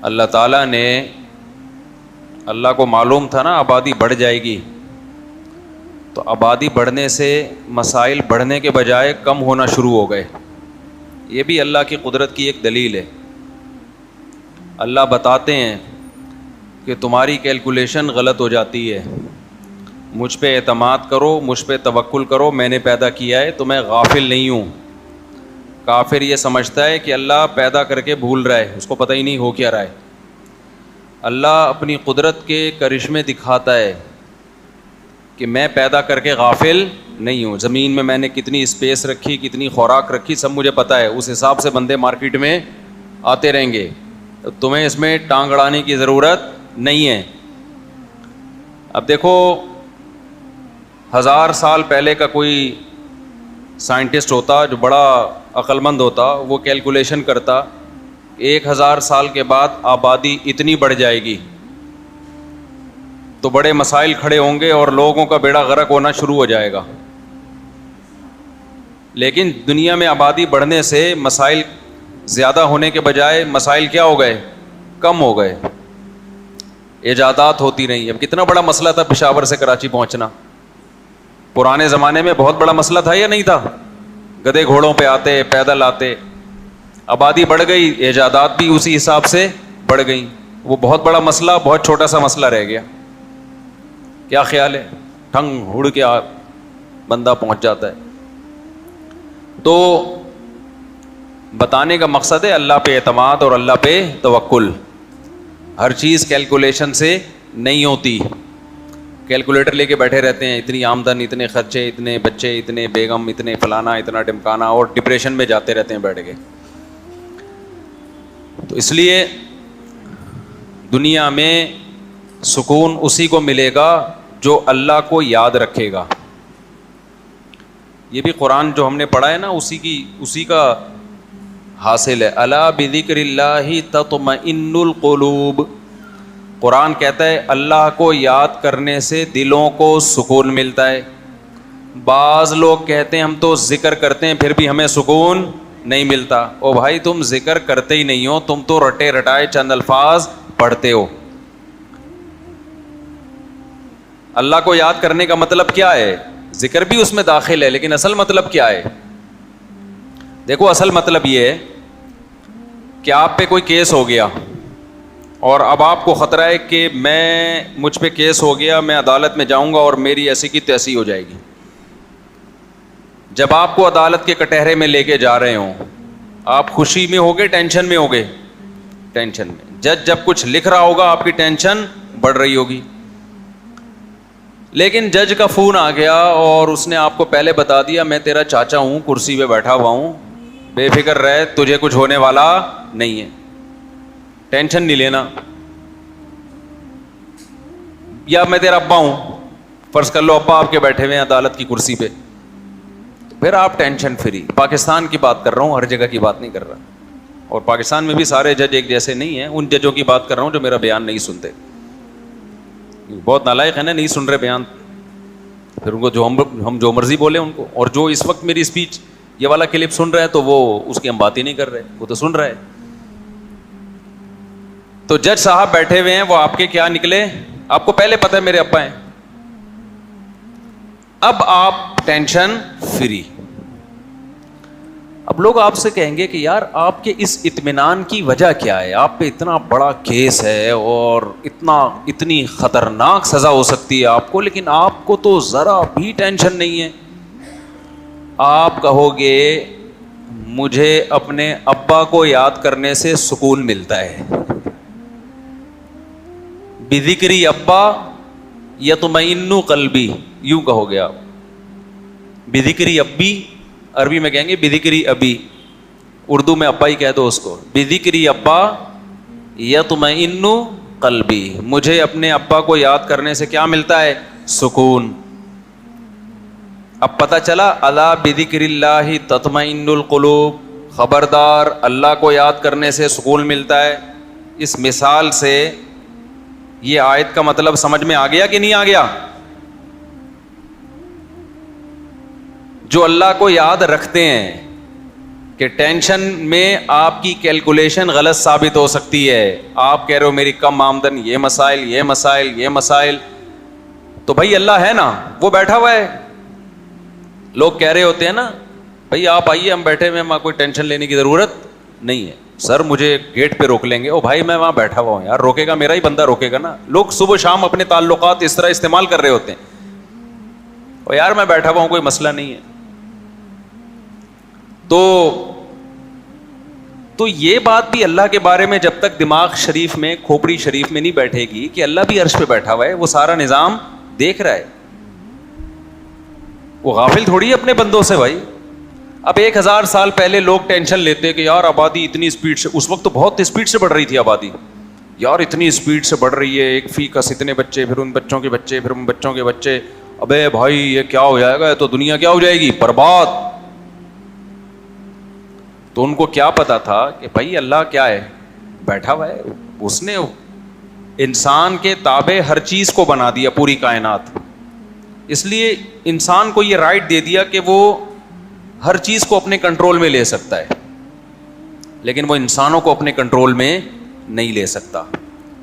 اللہ تعالیٰ نے، اللہ کو معلوم تھا نا آبادی بڑھ جائے گی، تو آبادی بڑھنے سے مسائل بڑھنے کے بجائے کم ہونا شروع ہو گئے. یہ بھی اللہ کی قدرت کی ایک دلیل ہے. اللہ بتاتے ہیں کہ تمہاری کیلکولیشن غلط ہو جاتی ہے، مجھ پہ اعتماد کرو، مجھ پہ توکل کرو، میں نے پیدا کیا ہے تو میں غافل نہیں ہوں. کافر یہ سمجھتا ہے کہ اللہ پیدا کر کے بھول رہا ہے، اس کو پتہ ہی نہیں ہو کیا رہا ہے. اللہ اپنی قدرت کے کرشمے دکھاتا ہے کہ میں پیدا کر کے غافل نہیں ہوں. زمین میں میں نے کتنی اسپیس رکھی، کتنی خوراک رکھی، سب مجھے پتہ ہے. اس حساب سے بندے مارکیٹ میں آتے رہیں گے، تمہیں اس میں ٹانگ اڑانے کی ضرورت نہیں ہے. اب دیکھو 1000 سال پہلے کا کوئی سائنٹسٹ ہوتا جو بڑا عقل مند ہوتا، وہ کیلکولیشن کرتا 1000 سال کے بعد آبادی اتنی بڑھ جائے گی تو بڑے مسائل کھڑے ہوں گے اور لوگوں کا بیڑا غرق ہونا شروع ہو جائے گا. لیکن دنیا میں آبادی بڑھنے سے مسائل زیادہ ہونے کے بجائے مسائل کیا ہو گئے؟ کم ہو گئے. ایجادات ہوتی رہی. اب کتنا بڑا مسئلہ تھا پشاور سے کراچی پہنچنا، پرانے زمانے میں بہت بڑا مسئلہ تھا یا نہیں تھا؟ گدھے گھوڑوں پہ آتے، پیدل آتے. آبادی بڑھ گئی، ایجادات بھی اسی حساب سے بڑھ گئیں. وہ بہت بڑا مسئلہ بہت چھوٹا سا مسئلہ رہ گیا. کیا خیال ہے؟ ٹھنگ ہڑ کے بندہ پہنچ جاتا ہے. تو بتانے کا مقصد ہے اللہ پہ اعتماد اور اللہ پہ توکل. ہر چیز کیلکولیشن سے نہیں ہوتی. کیلکولیٹر لے کے بیٹھے رہتے ہیں، اتنی آمدن، اتنے خرچے، اتنے بچے، اتنے بیگم، اتنے فلانا، اتنا ڈمکانا، اور ڈپریشن میں جاتے رہتے ہیں بیٹھ کے. تو اس لیے دنیا میں سکون اسی کو ملے گا جو اللہ کو یاد رکھے گا. یہ بھی قرآن جو ہم نے پڑھا ہے نا اسی کا حاصل ہے. الا بذکر اللہ تطمئن القلوب. قرآن کہتا ہے اللہ کو یاد کرنے سے دلوں کو سکون ملتا ہے. بعض لوگ کہتے ہیں ہم تو ذکر کرتے ہیں پھر بھی ہمیں سکون نہیں ملتا. او بھائی تم ذکر کرتے ہی نہیں ہو، تم تو رٹے رٹائے چند الفاظ پڑھتے ہو. اللہ کو یاد کرنے کا مطلب کیا ہے؟ ذکر بھی اس میں داخل ہے، لیکن اصل مطلب کیا ہے؟ دیکھو اصل مطلب یہ ہے کہ آپ پہ کوئی کیس ہو گیا اور اب آپ کو خطرہ ہے کہ مجھ پہ کیس ہو گیا، میں عدالت میں جاؤں گا اور میری ایسی کی تیسی ہو جائے گی. جب آپ کو عدالت کے کٹہرے میں لے کے جا رہے ہوں، آپ خوشی میں ہوگے ٹینشن میں ہوگے؟ ٹینشن میں. جج جب کچھ لکھ رہا ہوگا آپ کی ٹینشن بڑھ رہی ہوگی. لیکن جج کا فون آ گیا اور اس نے آپ کو پہلے بتا دیا میں تیرا چاچا ہوں، کرسی پہ بیٹھا ہوا ہوں، بے فکر رہے، تجھے کچھ ہونے والا نہیں ہے، ٹینشن نہیں لینا. یا میں تیرا ابا ہوں، فرض کر لو ابا آپ کے بیٹھے ہوئے ہیں عدالت کی کرسی پہ، پھر آپ ٹینشن فری. پاکستان کی بات کر رہا ہوں، ہر جگہ کی بات نہیں کر رہا. اور پاکستان میں بھی سارے جج ایک جیسے نہیں ہیں. ان ججوں کی بات کر رہا ہوں جو میرا بیان نہیں سنتے. بہت نالائق ہے نا، نہیں سن رہے بیان، پھر ان کو ہم جو مرضی بولے ان کو. اور جو اس وقت میری اسپیچ یہ والا کلپ سن رہے ہیں تو وہ اس کی ہم بات ہی نہیں کر رہے، وہ تو سن رہے. تو جج صاحب بیٹھے ہوئے ہیں، وہ آپ کے کیا نکلے؟ آپ کو پہلے پتہ ہے میرے ابا ہیں. اب آپ ٹینشن فری. اب لوگ آپ سے کہیں گے کہ یار آپ کے اس اطمینان کی وجہ کیا ہے؟ آپ پہ اتنا بڑا کیس ہے اور اتنی خطرناک سزا ہو سکتی ہے آپ کو، لیکن آپ کو تو ذرا بھی ٹینشن نہیں ہے. آپ کہو گے مجھے اپنے ابا کو یاد کرنے سے سکون ملتا ہے. بذکری ابا یطمئن قلبی، یوں کہو گے آپ. بذکری ابی، عربی میں کہیں گے بذکری ابی، اردو میں ابا ہی کہہ دو اس کو. بذکری ابا یطمئن قلبی، مجھے اپنے ابا کو یاد کرنے سے کیا ملتا ہے؟ سکون. اب پتہ چلا الا بذکر اللہ تطمئن القلوب. خبردار، اللہ کو یاد کرنے سے سکون ملتا ہے. اس مثال سے یہ آیت کا مطلب سمجھ میں آ گیا کہ نہیں آ گیا؟ جو اللہ کو یاد رکھتے ہیں کہ ٹینشن میں آپ کی کیلکولیشن غلط ثابت ہو سکتی ہے. آپ کہہ رہے ہو میری کم آمدن, یہ مسائل یہ مسائل یہ مسائل, تو بھائی اللہ ہے نا, وہ بیٹھا ہوا ہے. لوگ کہہ رہے ہوتے ہیں نا بھائی آپ آئیے ہم بیٹھے ہوئے, کوئی ٹینشن لینے کی ضرورت نہیں ہے. سر مجھے گیٹ پہ روک لیں گے, او بھائی میں وہاں بیٹھا ہوا ہوں یار, روکے گا میرا ہی بندہ روکے گا نا. لوگ صبح شام اپنے تعلقات اس طرح استعمال کر رہے ہوتے ہیں, او یار میں بیٹھا ہوا ہوں کوئی مسئلہ نہیں ہے. تو یہ بات بھی اللہ کے بارے میں جب تک دماغ شریف میں, کھوپڑی شریف میں نہیں بیٹھے گی کہ اللہ بھی عرش پہ بیٹھا ہوا ہے, وہ سارا نظام دیکھ رہا ہے, وہ غافل تھوڑی ہے اپنے بندوں سے بھائی. اب 1000 سال پہلے لوگ ٹینشن لیتے کہ یار آبادی اتنی اسپیڈ سے, اس وقت تو بہت اسپیڈ سے بڑھ رہی تھی آبادی, یار اتنی اسپیڈ سے بڑھ رہی ہے, ایک فی کس اتنے بچے, پھر ان بچوں کے بچے, پھر ان بچوں کے بچے, ابے بھائی یہ کیا ہو جائے گا, تو دنیا کیا ہو جائے گی, برباد. تو ان کو کیا پتا تھا کہ بھائی اللہ کیا ہے, بیٹھا ہوا ہے, اس نے انسان کے تابع ہر چیز کو بنا دیا, پوری کائنات. اس لیے انسان کو یہ رائٹ دے دیا کہ وہ ہر چیز کو اپنے کنٹرول میں لے سکتا ہے, لیکن وہ انسانوں کو اپنے کنٹرول میں نہیں لے سکتا.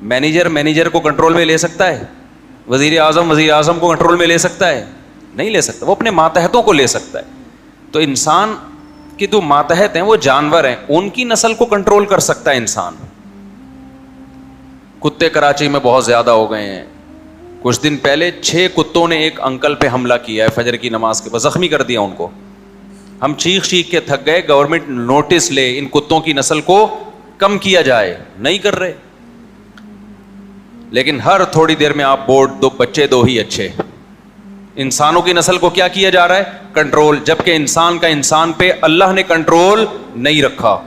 مینیجر کو کنٹرول میں لے سکتا ہے, وزیر اعظم کو کنٹرول میں لے سکتا ہے, نہیں لے سکتا. وہ اپنے ماتحتوں کو لے سکتا ہے. تو انسان کے جو ماتحت ہیں وہ جانور ہیں, ان کی نسل کو کنٹرول کر سکتا ہے انسان. کتے کراچی میں بہت زیادہ ہو گئے ہیں. کچھ دن پہلے 6 کتوں نے ایک انکل پہ حملہ کیا ہے فجر کی نماز کے بعد, زخمی کر دیا ان کو. ہم چیخ کے تھک گئے, گورنمنٹ نوٹس لے, ان کتوں کی نسل کو کم کیا جائے, نہیں کر رہے. لیکن ہر تھوڑی دیر میں آپ بورڈ, 2 بچے 2 ہی اچھے. انسانوں کی نسل کو کیا جا رہا ہے, کنٹرول, جبکہ انسان کا انسان پہ اللہ نے کنٹرول نہیں رکھا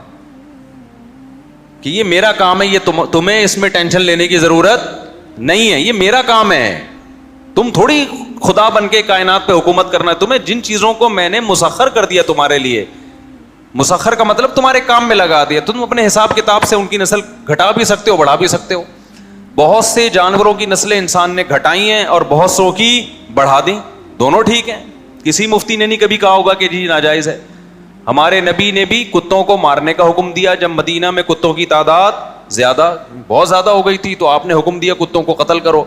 کہ یہ میرا کام ہے, یہ تمہیں اس میں ٹینشن لینے کی ضرورت نہیں ہے, یہ میرا کام ہے. تم تھوڑی خدا بن کے کائنات پہ حکومت کرنا ہے. تمہیں جن چیزوں کو میں نے مسخر کر دیا تمہارے لیے, مسخر کا مطلب تمہارے کام میں لگا دیا, تم اپنے حساب کتاب سے ان کی نسل گھٹا بھی سکتے ہو, بڑھا بھی سکتے ہو. بہت سے جانوروں کی نسلیں انسان نے گھٹائی ہیں اور بہت سو کی بڑھا دیں, دونوں ٹھیک ہیں. کسی مفتی نے نہیں کبھی کہا ہوگا کہ جی ناجائز ہے. ہمارے نبی نے بھی کتوں کو مارنے کا حکم دیا جب مدینہ میں کتوں کی تعداد بہت زیادہ ہو گئی تھی, تو آپ نے حکم دیا کتوں کو قتل کرو.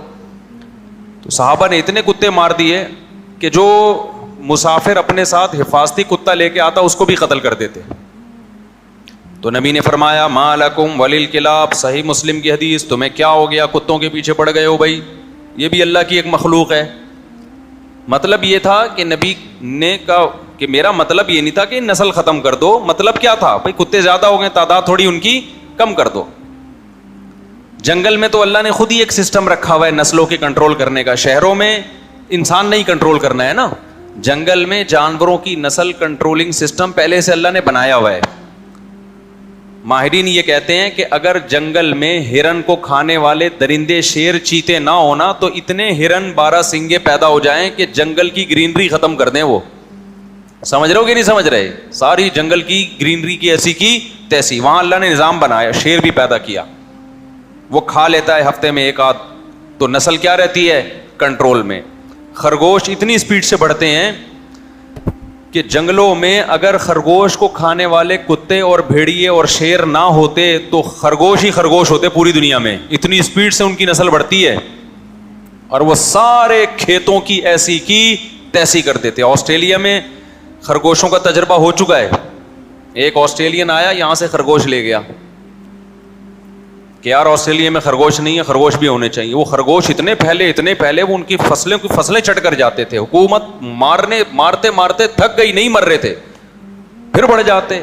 تو صحابہ نے اتنے کتے مار دیے کہ جو مسافر اپنے ساتھ حفاظتی کتا لے کے آتا اس کو بھی قتل کر دیتے. تو نبی نے فرمایا ما لکم وللکلاب, صحیح مسلم کی حدیث, تمہیں کیا ہو گیا, کتوں کے پیچھے پڑ گئے ہو بھائی, یہ بھی اللہ کی ایک مخلوق ہے. مطلب یہ تھا کہ نبی نے کہا کہ میرا مطلب یہ نہیں تھا کہ نسل ختم کر دو, مطلب کیا تھا بھائی کتے زیادہ ہو گئے, تعداد تھوڑی ان کی کم کر دو. جنگل میں تو اللہ نے خود ہی ایک سسٹم رکھا ہوا ہے نسلوں کے کنٹرول کرنے کا, شہروں میں انسان نہیں کنٹرول کرنا ہے نا, جنگل میں جانوروں کی نسل کنٹرولنگ سسٹم پہلے سے اللہ نے بنایا ہوا ہے. ماہرین یہ کہتے ہیں کہ اگر جنگل میں ہرن کو کھانے والے درندے شیر چیتے نہ ہونا تو اتنے ہرن 12 سنگے پیدا ہو جائیں کہ جنگل کی گرینری ختم کر دیں. وہ سمجھ رہے ہو کہ نہیں سمجھ رہے, ساری جنگل کی گرینری کی ایسی کی تیسی, وہاں اللہ نے نظام بنایا, شیر بھی پیدا کیا, وہ کھا لیتا ہے ہفتے میں 1 آدھ, تو نسل کیا رہتی ہے, کنٹرول میں. خرگوش اتنی اسپیڈ سے بڑھتے ہیں کہ جنگلوں میں اگر خرگوش کو کھانے والے کتے اور بھیڑیے اور شیر نہ ہوتے تو خرگوش ہی خرگوش ہوتے پوری دنیا میں, اتنی اسپیڈ سے ان کی نسل بڑھتی ہے. اور وہ سارے کھیتوں کی ایسی کی تیسی کر دیتے. آسٹریلیا میں خرگوشوں کا تجربہ ہو چکا ہے. ایک آسٹریلین آیا یہاں سے خرگوش لے گیا کہ یار آسٹریلیا میں خرگوش نہیں ہے, خرگوش بھی ہونے چاہیے. وہ خرگوش اتنے پہلے وہ ان کی فصلیں چٹ کر جاتے تھے. حکومت مارتے تھک گئی, نہیں مر رہے تھے, پھر بڑھ جاتے.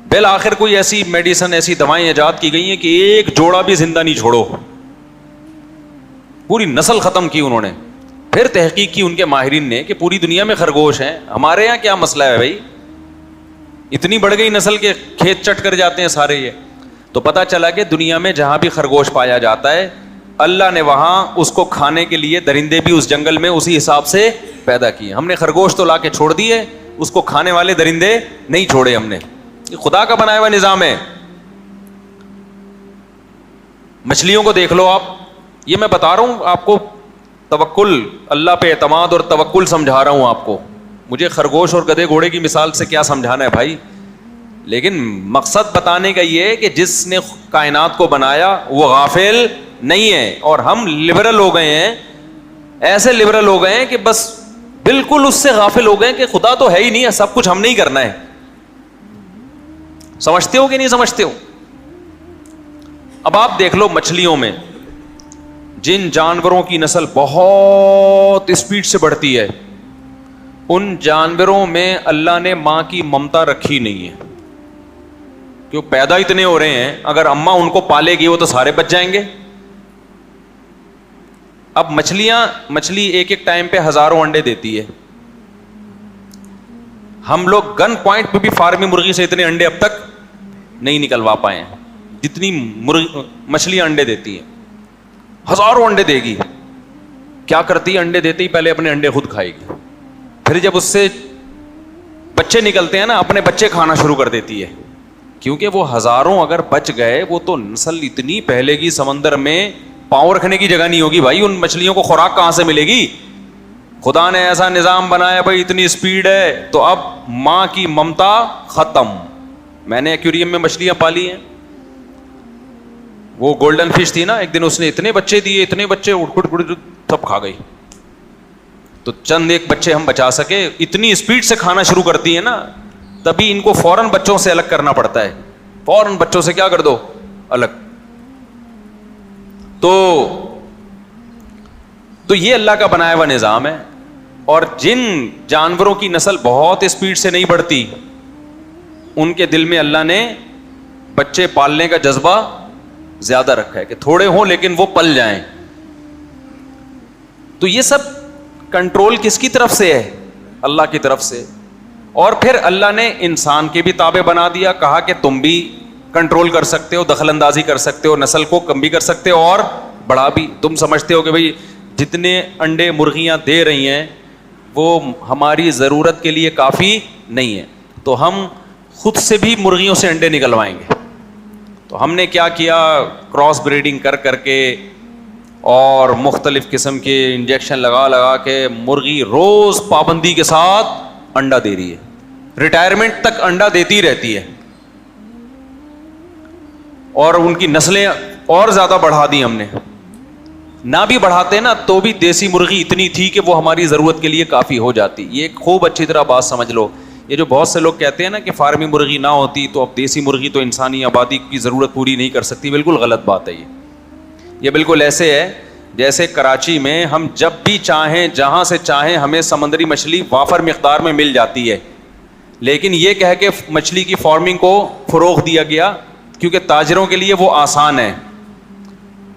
بالآخر کوئی ایسی میڈیسن, ایسی دوائیں ایجاد کی گئی ہیں کہ ایک جوڑا بھی زندہ نہیں چھوڑو, پوری نسل ختم کی انہوں نے. پھر تحقیق کی ان کے ماہرین نے کہ پوری دنیا میں خرگوش ہیں, ہمارے یہاں کیا مسئلہ ہے بھائی, اتنی بڑھ گئی نسل کے کھیت چٹ کر جاتے ہیں سارے. یہ تو پتہ چلا کہ دنیا میں جہاں بھی خرگوش پایا جاتا ہے اللہ نے وہاں اس کو کھانے کے لیے درندے بھی اس جنگل میں اسی حساب سے پیدا کیے. ہم نے خرگوش تو لا کے چھوڑ دیے, اس کو کھانے والے درندے نہیں چھوڑے ہم نے. یہ خدا کا بنایا ہوا نظام ہے. مچھلیوں کو دیکھ لو آپ, یہ میں بتا رہا ہوں آپ کو, توکل اللہ پہ اعتماد اور توکل سمجھا رہا ہوں آپ کو. مجھے خرگوش اور گدھے گھوڑے کی مثال سے کیا سمجھانا ہے بھائی, لیکن مقصد بتانے کا یہ ہے کہ جس نے کائنات کو بنایا وہ غافل نہیں ہے. اور ہم لبرل ہو گئے ہیں, ایسے لبرل ہو گئے ہیں کہ بس بالکل اس سے غافل ہو گئے کہ خدا تو ہے ہی نہیں ہے, سب کچھ ہم نے ہی کرنا ہے. سمجھتے ہو کہ نہیں سمجھتے ہو؟ اب آپ دیکھ لو مچھلیوں میں جن جانوروں کی نسل بہت اسپیڈ سے بڑھتی ہے, ان جانوروں میں اللہ نے ماں کی ممتا رکھی نہیں ہے, کیوں پیدا اتنے ہو رہے ہیں, اگر اماں ان کو پالے گی وہ تو سارے بچ جائیں گے. اب مچھلی ایک ایک ٹائم پہ ہزاروں انڈے دیتی ہے. ہم لوگ گن پوائنٹ پہ بھی فارمی مرغی سے اتنے انڈے اب تک نہیں نکلوا پائے ہیں جتنی مچھلیاں انڈے دیتی ہیں. ہزاروں انڈے دے گی, کیا کرتی ہے انڈے دیتے ہی پہلے اپنے انڈے خود کھائے گی, پھر جب اس سے بچے نکلتے ہیں نا اپنے بچے کھانا شروع کر دیتی ہے, کیونکہ وہ ہزاروں اگر بچ گئے وہ تو نسل اتنی پھیلے گی سمندر میں پاؤں رکھنے کی جگہ نہیں ہوگی بھائی. ان مچھلیوں کو خوراک کہاں سے ملے گی؟ خدا نے ایسا نظام بنایا بھائی اتنی اسپیڈ ہے تو اب ماں کی ممتا ختم. میں نے ایکویریم میں مچھلیاں پالی ہیں, وہ گولڈن فش تھی نا, ایک دن اس نے اتنے بچے دیے, اتنے بچے سب کھا گئی. تو چند ایک بچے ہم بچا سکے, اتنی اسپیڈ سے کھانا شروع کرتی ہے نا, تبھی ان کو فوراً بچوں سے الگ کرنا پڑتا ہے, فوراً بچوں سے کیا کر دو الگ. تو یہ اللہ کا بنایا ہوا نظام ہے. اور جن جانوروں کی نسل بہت اسپیڈ سے نہیں بڑھتی ان کے دل میں اللہ نے بچے پالنے کا جذبہ زیادہ رکھا ہے کہ تھوڑے ہوں لیکن وہ پل جائیں. تو یہ سب کنٹرول کس کی طرف سے ہے؟ اللہ کی طرف سے. اور پھر اللہ نے انسان کے بھی تابع بنا دیا, کہا کہ تم بھی کنٹرول کر سکتے ہو, دخل اندازی کر سکتے ہو, نسل کو کم بھی کر سکتے ہو اور بڑھا بھی. تم سمجھتے ہو کہ بھئی جتنے انڈے مرغیاں دے رہی ہیں وہ ہماری ضرورت کے لیے کافی نہیں ہے, تو ہم خود سے بھی مرغیوں سے انڈے نکلوائیں گے. تو ہم نے کیا کیا, کراس بریڈنگ کر کر کے اور مختلف قسم کے انجیکشن لگا لگا کے مرغی روز پابندی کے ساتھ انڈا دے رہی ہے, ریٹائرمنٹ تک انڈا دیتی رہتی ہے, اور ان کی نسلیں اور زیادہ بڑھا دی ہم نے. نہ بھی بڑھاتے نا تو بھی دیسی مرغی اتنی تھی کہ وہ ہماری ضرورت کے لیے کافی ہو جاتی. یہ خوب اچھی طرح بات سمجھ لو. یہ جو بہت سے لوگ کہتے ہیں نا کہ فارمی مرغی نہ ہوتی تو اب دیسی مرغی تو انسانی آبادی کی ضرورت پوری نہیں کر سکتی, بالکل غلط بات ہے. یہ بالکل ایسے ہے جیسے کراچی میں ہم جب بھی چاہیں جہاں سے چاہیں ہمیں سمندری مچھلی وافر مقدار میں مل جاتی ہے, لیکن یہ کہہ کے مچھلی کی فارمنگ کو فروغ دیا گیا کیونکہ تاجروں کے لیے وہ آسان ہے,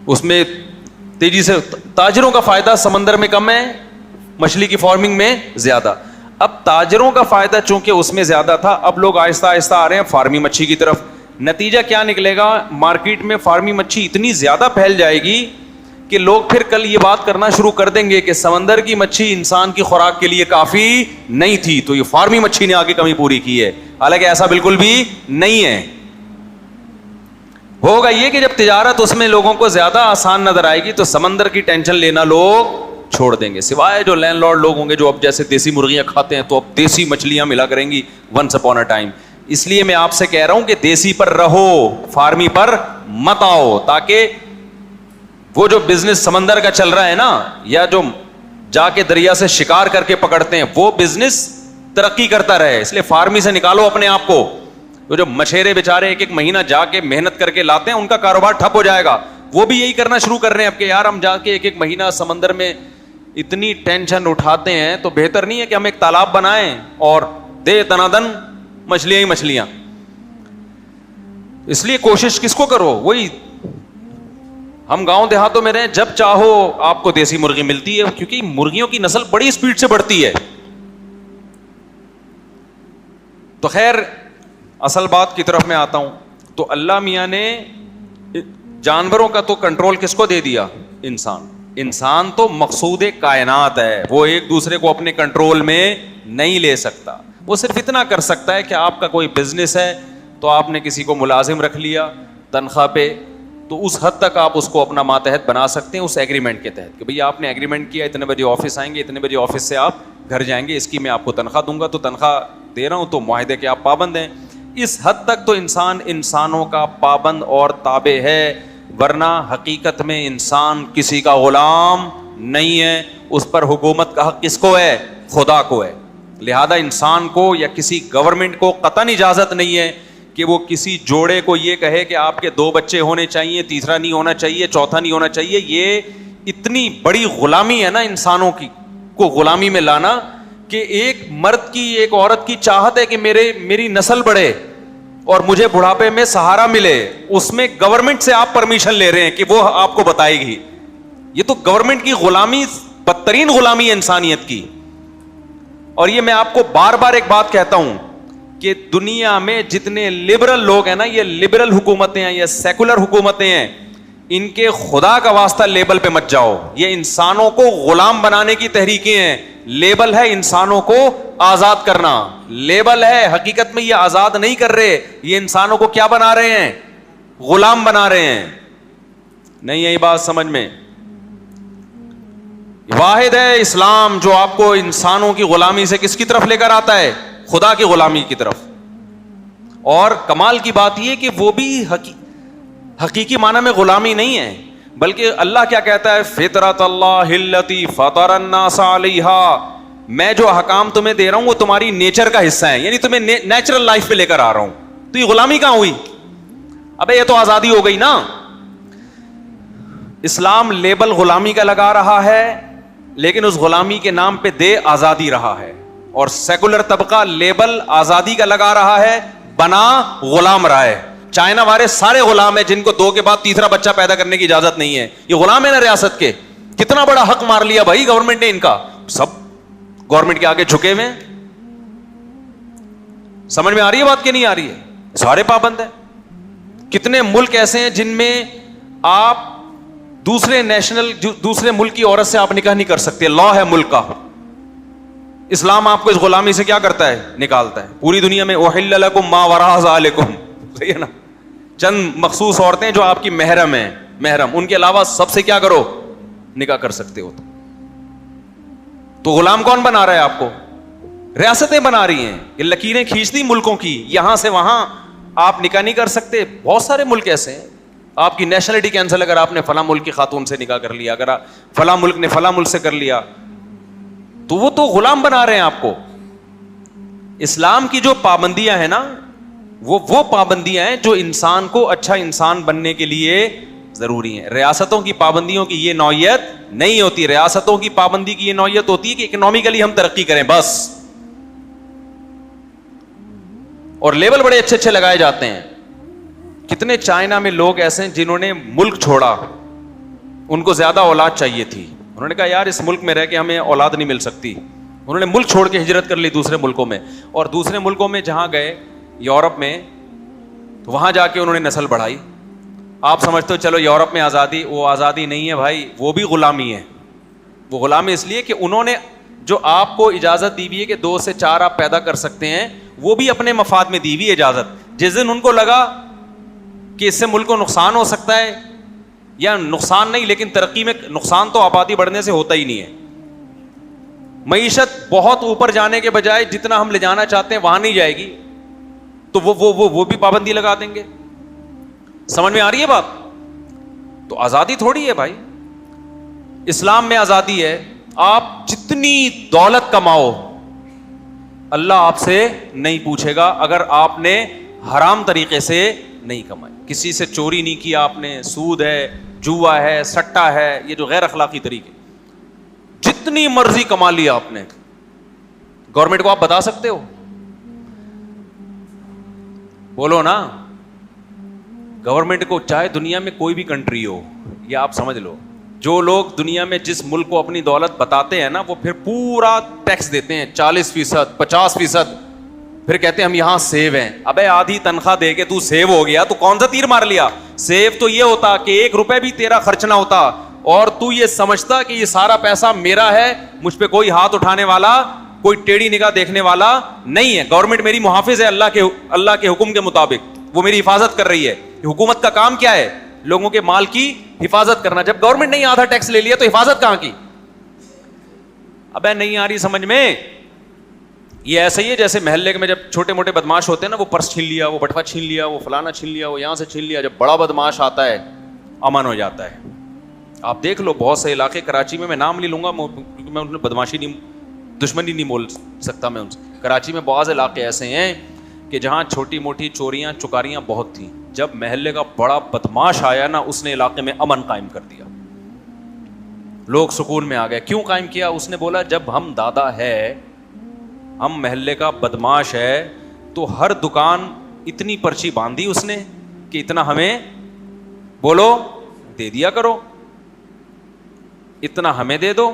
اس میں تیزی سے تاجروں کا فائدہ سمندر میں کم ہے, مچھلی کی فارمنگ میں زیادہ. اب تاجروں کا فائدہ چونکہ اس میں زیادہ تھا, اب لوگ آہستہ آہستہ آ رہے ہیں فارمی مچھلی کی طرف. نتیجہ کیا نکلے گا, مارکیٹ میں فارمی مچھلی اتنی زیادہ پھیل جائے گی کہ لوگ پھر کل یہ بات کرنا شروع کر دیں گے کہ سمندر کی مچھلی انسان کی خوراک کے لیے کافی نہیں تھی تو یہ فارمی مچھلی نے آگے کمی پوری کی ہے. حالانکہ ایسا بالکل بھی نہیں ہے. ہوگا یہ کہ جب تجارت اس میں لوگوں کو زیادہ آسان نظر آئے گی تو سمندر کی ٹینشن لینا لوگ چھوڑ دیں گے, سوائے جو لینڈ لارڈ لوگ ہوں گے جو اب جیسے دیسی مرغیاں کھاتے ہیں تو اب دیسی مچھلیاں ملا کریں گی ونس اپون اے ٹائم. اس لیے میں آپ سے کہہ رہا ہوں کہ دیسی پر رہو, فارمی پر مت آؤ, تاکہ وہ جو بزنس سمندر کا چل رہا ہے نا, یا جو جا کے دریا سے شکار کر کے پکڑتے ہیں, وہ بزنس ترقی کرتا رہے. اس لیے فارمی سے نکالو اپنے آپ کو. وہ جو مچھیرے بیچارے ایک ایک مہینہ جا کے محنت کر کے لاتے ہیں ان کا کاروبار ٹھپ ہو جائے گا. وہ بھی یہی کرنا شروع کر رہے ہیں اب کہ یار ہم جا کے ایک ایک مہینہ سمندر میں اتنی ٹینشن اٹھاتے ہیں تو بہتر نہیں ہے کہ ہم ایک تالاب بنائیں اور دے دنادن مچھلیاں ہی مچھلیاں. اس لیے کوشش کس کو کرو, وہی ہم گاؤں دیہاتوں میں رہیں, جب چاہو آپ کو دیسی مرغی ملتی ہے کیونکہ مرغیوں کی نسل بڑی اسپیڈ سے بڑھتی ہے. تو خیر اصل بات کی طرف میں آتا ہوں. تو اللہ میاں نے جانوروں کا تو کنٹرول کس کو دے دیا, انسان تو مقصود کائنات ہے, وہ ایک دوسرے کو اپنے کنٹرول میں نہیں لے سکتا. وہ صرف اتنا کر سکتا ہے کہ آپ کا کوئی بزنس ہے تو آپ نے کسی کو ملازم رکھ لیا تنخواہ پہ, تو اس حد تک آپ اس کو اپنا ماتحت بنا سکتے ہیں اس ایگریمنٹ کے تحت کہ بھئی آپ نے ایگریمنٹ کیا اتنے بجے آفس آئیں گے, اتنے بجے آفس سے آپ گھر جائیں گے, اس کی میں آپ کو تنخواہ دوں گا, تو تنخواہ دے رہا ہوں تو معاہدے کے آپ پابند ہیں. اس حد تک تو انسان انسانوں کا پابند اور تابع ہے, ورنہ حقیقت میں انسان کسی کا غلام نہیں ہے. اس پر حکومت کا حق کس کو ہے؟ خدا کو ہے. لہذا انسان کو یا کسی گورنمنٹ کو قطعاً اجازت نہیں ہے کہ وہ کسی جوڑے کو یہ کہے کہ آپ کے 2 بچے ہونے چاہیے, تیسرا نہیں ہونا چاہیے, چوتھا نہیں ہونا چاہیے. یہ اتنی بڑی غلامی ہے نا انسانوں کی کو غلامی میں لانا, کہ ایک مرد کی ایک عورت کی چاہت ہے کہ میری نسل بڑھے اور مجھے بڑھاپے میں سہارا ملے. اس میں گورنمنٹ سے آپ پرمیشن لے رہے ہیں کہ وہ آپ کو بتائے گی. یہ تو گورنمنٹ کی غلامی, بدترین غلامی ہے انسانیت کی. اور یہ میں آپ کو بار بار ایک بات کہتا ہوں کہ دنیا میں جتنے لبرل لوگ ہیں نا, یہ لبرل حکومتیں ہیں, یہ سیکولر حکومتیں ہیں, ان کے خدا کا واسطہ لیبل پہ مت جاؤ. یہ انسانوں کو غلام بنانے کی تحریکیں ہیں. لیبل ہے انسانوں کو آزاد کرنا, لیبل ہے. حقیقت میں یہ آزاد نہیں کر رہے, یہ انسانوں کو کیا بنا رہے ہیں؟ غلام بنا رہے ہیں. نہیں یہی بات سمجھ میں. واحد ہے اسلام جو آپ کو انسانوں کی غلامی سے کس کی طرف لے کر آتا ہے؟ خدا کی غلامی کی طرف. اور کمال کی بات یہ کہ وہ بھی حقیقی معنی میں غلامی نہیں ہے, بلکہ اللہ کیا کہتا ہے؟ فطرت اللہ التی فطر الناس علیہا. میں جو احکام تمہیں دے رہا ہوں وہ تمہاری نیچر کا حصہ ہے, یعنی تمہیں نیچرل لائف پہ لے کر آ رہا ہوں. تو یہ غلامی کہاں ہوئی؟ ابے یہ تو آزادی ہو گئی نا. اسلام لیبل غلامی کا لگا رہا ہے, لیکن اس غلامی کے نام پہ دے آزادی رہا ہے. اور سیکولر طبقہ لیبل آزادی کا لگا رہا ہے, بنا غلام رہا ہے. چائنا والے سارے غلام ہیں جن کو 2 کے بعد تیسرا بچہ پیدا کرنے کی اجازت نہیں ہے. یہ غلام ہے نا ریاست کے. کتنا بڑا حق مار لیا بھائی گورنمنٹ نے ان کا. سب گورنمنٹ کے آگے جھکے ہوئے. سمجھ میں آ رہی ہے بات کہ نہیں آ رہی ہے؟ سارے پابند ہیں. کتنے ملک ایسے ہیں جن میں آپ دوسرے ملک کی عورت سے آپ نکاح نہیں کر سکتے. لا ہے ملک کا. اسلام آپ کو اس غلامی سے کیا کرتا ہے؟ نکالتا ہے. پوری دنیا میں احل لکم ما وراء ذالکم, صحیح ہے نا. چند مخصوص عورتیں جو آپ کی محرم ہیں, محرم, ان کے علاوہ سب سے کیا کرو؟ نکاح کر سکتے ہو. تو غلام کون بنا رہا ہے آپ کو؟ ریاستیں بنا رہی ہیں. یہ لکیریں کھینچ دی ملکوں کی, یہاں سے وہاں آپ نکاح نہیں کر سکتے. بہت سارے ملک ایسے ہیں. آپ کی نیشنلٹی کینسل اگر آپ نے فلاں ملک کی خاتون سے نکاح کر لیا, اگر فلاں ملک نے فلاں ملک سے کر لیا, تو وہ تو غلام بنا رہے ہیں آپ کو. اسلام کی جو پابندیاں ہیں نا, وہ پابندیاں ہیں جو انسان کو اچھا انسان بننے کے لیے ضروری ہیں. ریاستوں کی پابندیوں کی یہ نوعیت نہیں ہوتی. ریاستوں کی پابندی کی یہ نوعیت ہوتی ہے کہ اکنامکلی ہم ترقی کریں بس. اور لیبل بڑے اچھے اچھے لگائے جاتے ہیں. کتنے چائنا میں لوگ ایسے ہیں جنہوں نے ملک چھوڑا, ان کو زیادہ اولاد چاہیے تھی. انہوں نے کہا یار اس ملک میں رہ کے ہمیں اولاد نہیں مل سکتی. انہوں نے ملک چھوڑ کے ہجرت کر لی دوسرے ملکوں میں, اور دوسرے ملکوں میں جہاں گئے یورپ میں, تو وہاں جا کے انہوں نے نسل بڑھائی. آپ سمجھتے ہو چلو یورپ میں آزادی, وہ آزادی نہیں ہے بھائی, وہ بھی غلامی ہے. وہ غلامی اس لیے کہ انہوں نے جو آپ کو اجازت دی ہوئی ہے کہ 2 سے 4 آپ پیدا کر سکتے ہیں, وہ بھی اپنے مفاد میں دی ہوئی اجازت. جس دن ان کو لگا کہ اس سے ملک کو نقصان ہو سکتا ہے, یا نقصان نہیں لیکن ترقی میں نقصان تو آبادی بڑھنے سے ہوتا ہی نہیں ہے. معیشت بہت اوپر جانے کے بجائے جتنا ہم لے جانا چاہتے ہیں وہاں نہیں جائے گی, تو وہ بھی پابندی لگا دیں گے. سمجھ میں آ رہی ہے بات؟ تو آزادی تھوڑی ہے بھائی. اسلام میں آزادی ہے. آپ جتنی دولت کماؤ اللہ آپ سے نہیں پوچھے گا اگر آپ نے حرام طریقے سے نہیں کمائی. کسی سے چوری نہیں کیا آپ نے, سود ہے, جوا ہے, سٹا ہے, یہ جو غیر اخلاقی طریقے, جتنی مرضی کما لیا آپ نے, گورنمنٹ کو آپ بتا سکتے ہو؟ بولو نا. گورنمنٹ کو چاہے دنیا میں کوئی بھی کنٹری ہو, یہ آپ سمجھ لو, جو لوگ دنیا میں جس ملک کو اپنی دولت بتاتے ہیں نا, وہ پھر پورا ٹیکس دیتے ہیں 40%, 50%, پھر کہتے ہیں ہم یہاں سیو ہیں. ابے آدھی تنخواہ دے کے تو سیو ہو گیا, تو کون سا تیر مار لیا؟ سیو تو یہ ہوتا کہ 1 روپے بھی تیرا خرچ نہ ہوتا, اور تو یہ سمجھتا کہ یہ سارا پیسہ میرا ہے, مجھ پہ کوئی ہاتھ اٹھانے والا, کوئی ٹیڑھی نگاہ دیکھنے والا نہیں ہے. گورنمنٹ میری محافظ ہے اللہ کے حکم کے مطابق, وہ میری حفاظت کر رہی ہے. حکومت کا کام کیا ہے؟ لوگوں کے مال کی حفاظت کرنا. جب گورنمنٹ نے آدھا ٹیکس لے لیا تو حفاظت کہاں کی؟ ابے نہیں آ رہی سمجھ میں؟ یہ ایسا ہی ہے جیسے محلے میں جب چھوٹے موٹے بدماش ہوتے ہیں نا, وہ پرس چھین لیا, وہ بٹوا چھین لیا, وہ فلانا چھین لیا, وہ یہاں سے چھین لیا, جب بڑا بدماش آتا ہے امن ہو جاتا ہے. آپ دیکھ لو بہت سے علاقے, کراچی میں نام نہیں لوں گا کیونکہ میں ان میں بدماشی نہیں, دشمنی نہیں بول سکتا میں ان سے. کراچی میں بعض علاقے ایسے ہیں کہ جہاں چھوٹی موٹی چوریاں چکاریاں بہت تھیں, جب محلے کا بڑا بدماش آیا نا, اس نے علاقے میں امن قائم کر دیا, لوگ سکون میں آ گئے. کیوں قائم کیا؟ اس نے بولا جب ہم دادا ہے, ہم محلے کا بدماش ہے, تو ہر دکان اتنی پرچی باندھی اس نے کہ اتنا ہمیں بولو دے دیا کرو, اتنا ہمیں دے دو,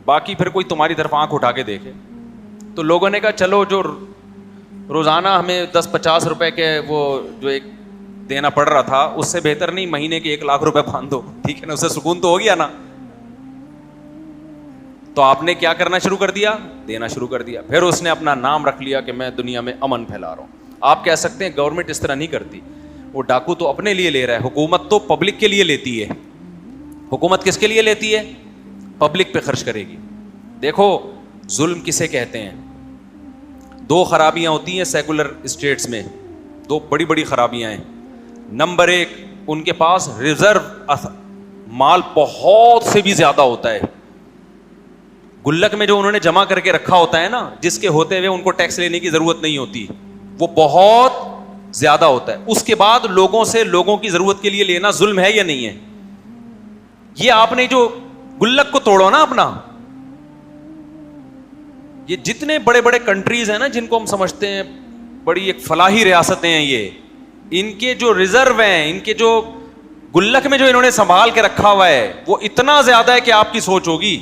باقی پھر کوئی تمہاری طرف آنکھ اٹھا کے دیکھے. تو لوگوں نے کہا چلو جو روزانہ ہمیں 10-50 روپے کے وہ جو ایک دینا پڑ رہا تھا, اس سے بہتر نہیں مہینے کے 1 لاکھ روپے باندھ دو, ٹھیک ہے نا, اس سے سکون تو ہو گیا نا. تو آپ نے کیا کرنا شروع کر دیا؟ دینا شروع کر دیا. پھر اس نے اپنا نام رکھ لیا کہ میں دنیا میں امن پھیلا رہا ہوں. آپ کہہ سکتے ہیں گورنمنٹ اس طرح نہیں کرتی, وہ ڈاکو تو اپنے لیے لے رہا ہے, حکومت تو پبلک کے لیے لیتی ہے. حکومت کس کے لیے لیتی ہے؟ پبلک پہ خرچ کرے گی. دیکھو ظلم کسے کہتے ہیں؟ 2 خرابیاں ہوتی ہیں سیکولر اسٹیٹس میں, 2 بڑی بڑی خرابیاں ہیں. نمبر 1, ان کے پاس ریزرو مال بہت سے بھی زیادہ ہوتا ہے. گلک میں جو انہوں نے جمع کر کے رکھا ہوتا ہے نا, جس کے ہوتے ہوئے ان کو ٹیکس لینے کی ضرورت نہیں ہوتی, وہ بہت زیادہ ہوتا ہے. اس کے بعد لوگوں سے لوگوں کی ضرورت کے لیے لینا ظلم ہے یا نہیں ہے؟ یہ آپ نے جو گلک کو توڑو نا اپنا, یہ جتنے بڑے بڑے کنٹریز ہیں نا جن کو ہم سمجھتے ہیں بڑی ایک فلاحی ریاستیں ہیں, یہ ان کے جو ریزرو ہیں, ان کے جو گلک میں جو انہوں نے سنبھال کے رکھا ہوا ہے, وہ اتنا زیادہ ہے کہ آپ کی سوچ ہوگی